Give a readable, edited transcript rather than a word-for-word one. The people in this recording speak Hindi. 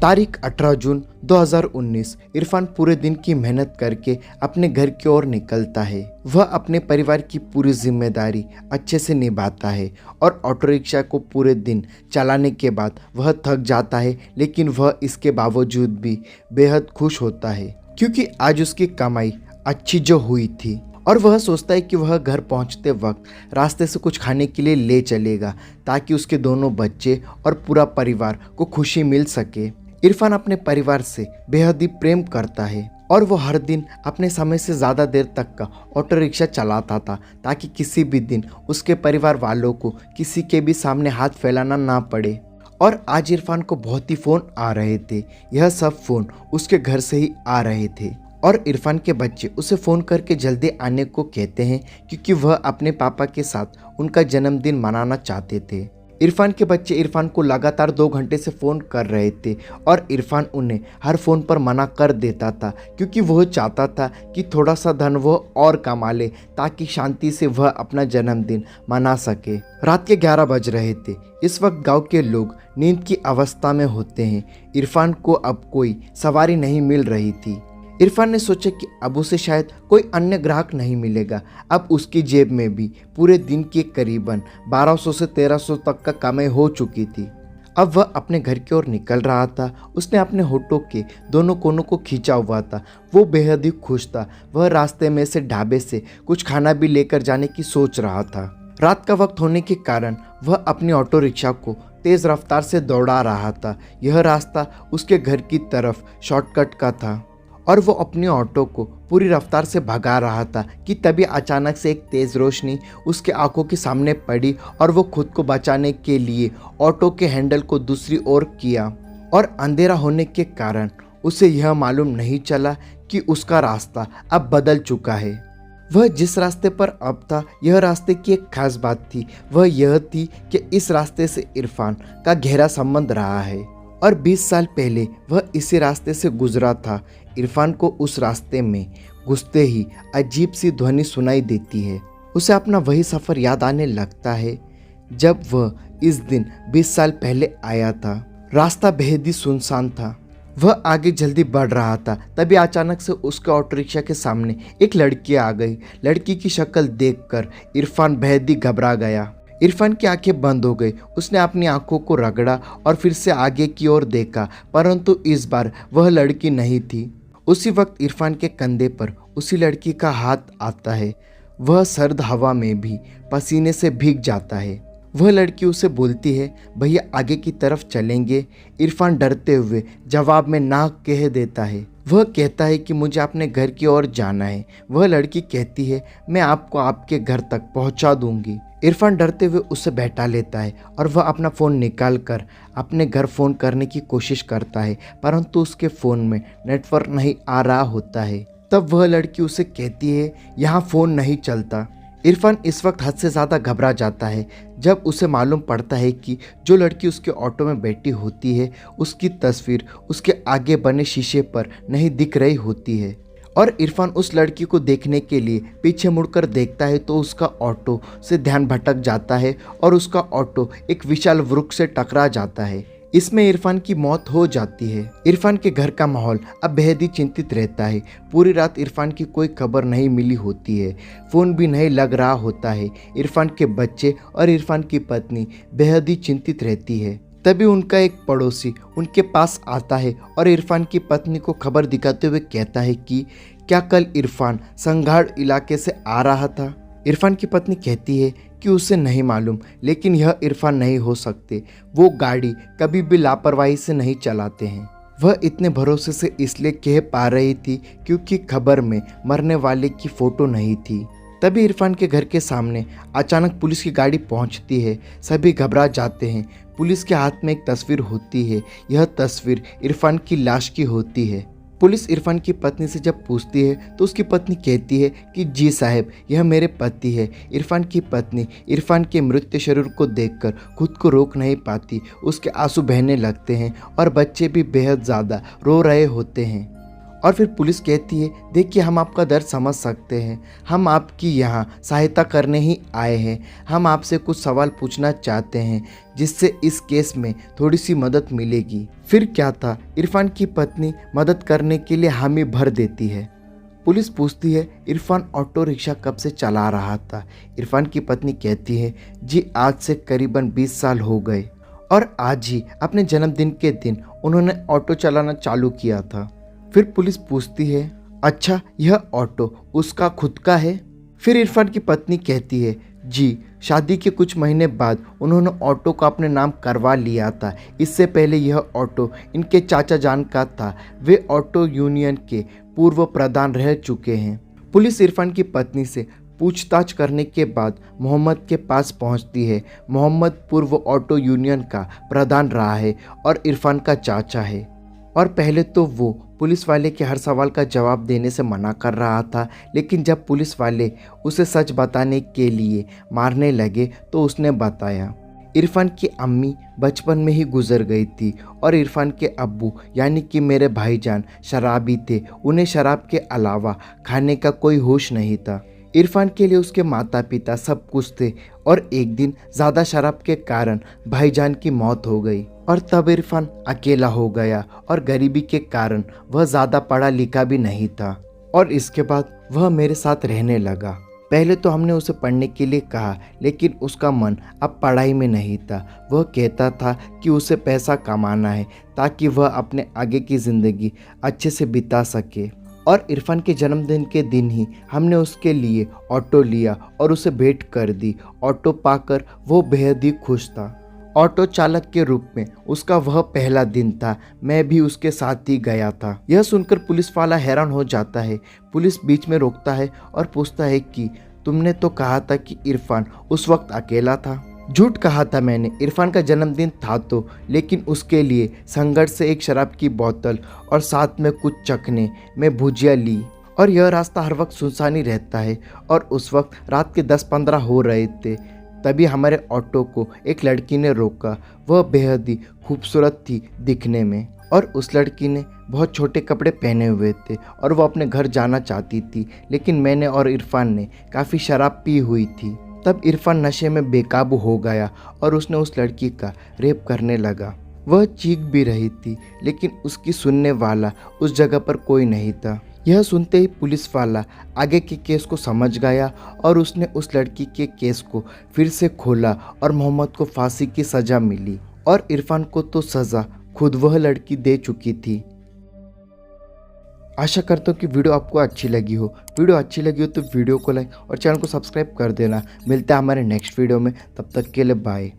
तारीख 18 जून 2019। इरफान पूरे दिन की मेहनत करके अपने घर की ओर निकलता है। वह अपने परिवार की पूरी जिम्मेदारी अच्छे से निभाता है और ऑटो रिक्शा को पूरे दिन चलाने के बाद वह थक जाता है, लेकिन वह इसके बावजूद भी बेहद खुश होता है क्योंकि आज उसकी कमाई अच्छी जो हुई थी। और वह सोचता है कि वह घर पहुंचते वक्त रास्ते से कुछ खाने के लिए ले चलेगा ताकि उसके दोनों बच्चे और पूरा परिवार को खुशी मिल सके। इरफान अपने परिवार से बेहद ही प्रेम करता है और वो हर दिन अपने समय से ज़्यादा देर तक का ऑटो रिक्शा चलाता था ताकि किसी भी दिन उसके परिवार वालों को किसी के भी सामने हाथ फैलाना ना पड़े। और आज इरफान को बहुत ही फ़ोन आ रहे थे। यह सब फ़ोन उसके घर से ही आ रहे थे और इरफान के बच्चे उसे फ़ोन करके जल्दी आने को कहते हैं क्योंकि वह अपने पापा के साथ उनका जन्मदिन मनाना चाहते थे। इरफान के बच्चे इरफान को लगातार 2 घंटे से फ़ोन कर रहे थे और इरफान उन्हें हर फ़ोन पर मना कर देता था क्योंकि वह चाहता था कि थोड़ा सा धन वह और कमा ले ताकि शांति से वह अपना जन्मदिन मना सके। रात के 11 बज रहे थे। इस वक्त गांव के लोग नींद की अवस्था में होते हैं। इरफान को अब कोई सवारी नहीं मिल रही थी। इरफान ने सोचा कि अब उसे शायद कोई अन्य ग्राहक नहीं मिलेगा। अब उसकी जेब में भी पूरे दिन की करीबन 1200 से 1300 तक का कमाई हो चुकी थी। अब वह अपने घर की ओर निकल रहा था। उसने अपने होठों के दोनों कोनों को खींचा हुआ था। वो बेहद ही खुश था। वह रास्ते में से ढाबे से कुछ खाना भी लेकर जाने की सोच रहा था। रात का वक्त होने के कारण वह अपनी ऑटो रिक्शा को तेज़ रफ्तार से दौड़ा रहा था। यह रास्ता उसके घर की तरफ शॉर्टकट का था और वो अपनी ऑटो को पूरी रफ्तार से भगा रहा था कि तभी अचानक से एक तेज़ रोशनी उसके आंखों के सामने पड़ी और वो खुद को बचाने के लिए ऑटो के हैंडल को दूसरी ओर किया और अंधेरा होने के कारण उसे यह मालूम नहीं चला कि उसका रास्ता अब बदल चुका है। वह जिस रास्ते पर अब था, यह रास्ते की एक खास बात थी। वह यह थी कि इस रास्ते से इरफान का गहरा संबंध रहा है और 20 साल पहले वह इसी रास्ते से गुजरा था। इरफान को उस रास्ते में घुसते ही अजीब सी ध्वनि सुनाई देती है। उसे अपना वही सफ़र याद आने लगता है जब वह इस दिन 20 साल पहले आया था। रास्ता बेहद ही सुनसान था। वह आगे जल्दी बढ़ रहा था, तभी अचानक से उसके ऑटो रिक्शा के सामने एक लड़की आ गई। लड़की की शक्ल देखकर इरफान बेहद ही घबरा गया। इरफान की आंखें बंद हो गई। उसने अपनी आंखों को रगड़ा और फिर से आगे की ओर देखा, परंतु इस बार वह लड़की नहीं थी। उसी वक्त इरफान के कंधे पर उसी लड़की का हाथ आता है। वह सर्द हवा में भी पसीने से भीग जाता है। वह लड़की उसे बोलती है, भैया आगे की तरफ चलेंगे। इरफान डरते हुए जवाब में ना कह देता है। वह कहता है कि मुझे अपने घर की ओर जाना है। वह लड़की कहती है, मैं आपको आपके घर तक पहुंचा दूंगी। इरफान डरते हुए उसे बैठा लेता है और वह अपना फ़ोन निकाल कर अपने घर फ़ोन करने की कोशिश करता है, परंतु उसके फ़ोन में नेटवर्क नहीं आ रहा होता है। तब वह लड़की उसे कहती है, यहाँ फ़ोन नहीं चलता। इरफान इस वक्त हद से ज़्यादा घबरा जाता है जब उसे मालूम पड़ता है कि जो लड़की उसके ऑटो में बैठी होती है उसकी तस्वीर उसके आगे बने शीशे पर नहीं दिख रही होती है। और इरफान उस लड़की को देखने के लिए पीछे मुड़कर देखता है तो उसका ऑटो से ध्यान भटक जाता है और उसका ऑटो एक विशाल वृक्ष से टकरा जाता है। इसमें इरफान की मौत हो जाती है। इरफान के घर का माहौल अब बेहद ही चिंतित रहता है। पूरी रात इरफान की कोई खबर नहीं मिली होती है। फ़ोन भी नहीं लग रहा होता है। इरफान के बच्चे और इरफान की पत्नी बेहद ही चिंतित रहती है। तभी उनका एक पड़ोसी उनके पास आता है और इरफान की पत्नी को खबर दिखाते हुए कहता है कि क्या कल इरफान संघाड़ इलाके से आ रहा था। इरफान की पत्नी कहती है कि उसे नहीं मालूम, लेकिन यह इरफान नहीं हो सकते। वो गाड़ी कभी भी लापरवाही से नहीं चलाते हैं। वह इतने भरोसे से इसलिए कह पा रही थी क्योंकि खबर में मरने वाले की फ़ोटो नहीं थी। तभी इरफान के घर के सामने अचानक पुलिस की गाड़ी पहुंचती है। सभी घबरा जाते हैं। पुलिस के हाथ में एक तस्वीर होती है। यह तस्वीर इरफान की लाश की होती है। पुलिस इरफान की पत्नी से जब पूछती है तो उसकी पत्नी कहती है कि जी साहब, यह मेरे पति है। इरफान की पत्नी इरफान के मृत शरीर को देखकर खुद को रोक नहीं पाती। उसके आंसू बहने लगते हैं और बच्चे भी बेहद ज़्यादा रो रहे होते हैं। और फिर पुलिस कहती है, देखिए हम आपका दर्द समझ सकते हैं, हम आपकी यहाँ सहायता करने ही आए हैं, हम आपसे कुछ सवाल पूछना चाहते हैं जिससे इस केस में थोड़ी सी मदद मिलेगी। फिर क्या था, इरफान की पत्नी मदद करने के लिए हामी भर देती है। पुलिस पूछती है, इरफान ऑटो रिक्शा कब से चला रहा था? इरफान की पत्नी कहती है, जी आज से करीबन 20 साल हो गए और आज ही अपने जन्मदिन के दिन उन्होंने ऑटो चलाना चालू किया था। फिर पुलिस पूछती है, अच्छा यह ऑटो उसका खुद का है? फिर इरफान की पत्नी कहती है, जी शादी के कुछ महीने बाद उन्होंने ऑटो को अपने नाम करवा लिया था। इससे पहले यह ऑटो इनके चाचा जान का था, वे ऑटो यूनियन के पूर्व प्रधान रह चुके हैं। पुलिस इरफान की पत्नी से पूछताछ करने के बाद मोहम्मद के पास पहुंचती है। मोहम्मद पूर्व ऑटो यूनियन का प्रधान रहा है और इरफान का चाचा है। और पहले तो वो पुलिस वाले के हर सवाल का जवाब देने से मना कर रहा था, लेकिन जब पुलिस वाले उसे सच बताने के लिए मारने लगे तो उसने बताया, इरफान की अम्मी बचपन में ही गुजर गई थी और इरफान के अब्बू यानी कि मेरे भाईजान शराबी थे। उन्हें शराब के अलावा खाने का कोई होश नहीं था। इरफान के लिए उसके माता पिता सब कुछ थे और एक दिन ज़्यादा शराब के कारण भाईजान की मौत हो गई और तब इरफान अकेला हो गया और गरीबी के कारण वह ज़्यादा पढ़ा लिखा भी नहीं था और इसके बाद वह मेरे साथ रहने लगा। पहले तो हमने उसे पढ़ने के लिए कहा, लेकिन उसका मन अब पढ़ाई में नहीं था। वह कहता था कि उसे पैसा कमाना है ताकि वह अपने आगे की ज़िंदगी अच्छे से बिता सके। और इरफान के जन्मदिन के दिन ही हमने उसके लिए ऑटो लिया और उसे भेंट कर दी। ऑटो पाकर वो बेहद ही खुश था। ऑटो चालक के रूप में उसका वह पहला दिन था। मैं भी उसके साथ ही गया था। यह सुनकर पुलिस वाला हैरान हो जाता है। पुलिस बीच में रोकता है और पूछता है कि तुमने तो कहा था कि इरफान उस वक्त अकेला था। झूठ कहा था मैंने, इरफान का जन्मदिन था तो, लेकिन उसके लिए संघर्ष से एक शराब की बोतल और साथ में कुछ चखने में भुजिया ली। और यह रास्ता हर वक्त सुनसान ही रहता है और उस वक्त रात के 10-15 हो रहे थे। तभी हमारे ऑटो को एक लड़की ने रोका। वह बेहद ही खूबसूरत थी दिखने में और उस लड़की ने बहुत छोटे कपड़े पहने हुए थे और वो अपने घर जाना चाहती थी, लेकिन मैंने और इरफान ने काफ़ी शराब पी हुई थी। तब इरफान नशे में बेकाबू हो गया और उसने उस लड़की का रेप करने लगा। वह चीख भी रही थी, लेकिन उसकी सुनने वाला उस जगह पर कोई नहीं था। यह सुनते ही पुलिस वाला आगे के केस को समझ गया और उसने उस लड़की के केस को फिर से खोला और मोहम्मद को फांसी की सज़ा मिली और इरफान को तो सज़ा खुद वह लड़की दे चुकी थी। आशा करता हूँ कि वीडियो आपको अच्छी लगी हो। वीडियो अच्छी लगी हो तो वीडियो को लाइक और चैनल को सब्सक्राइब कर देना। मिलते हैं हमारे नेक्स्ट वीडियो में, तब तक के लिए बाय।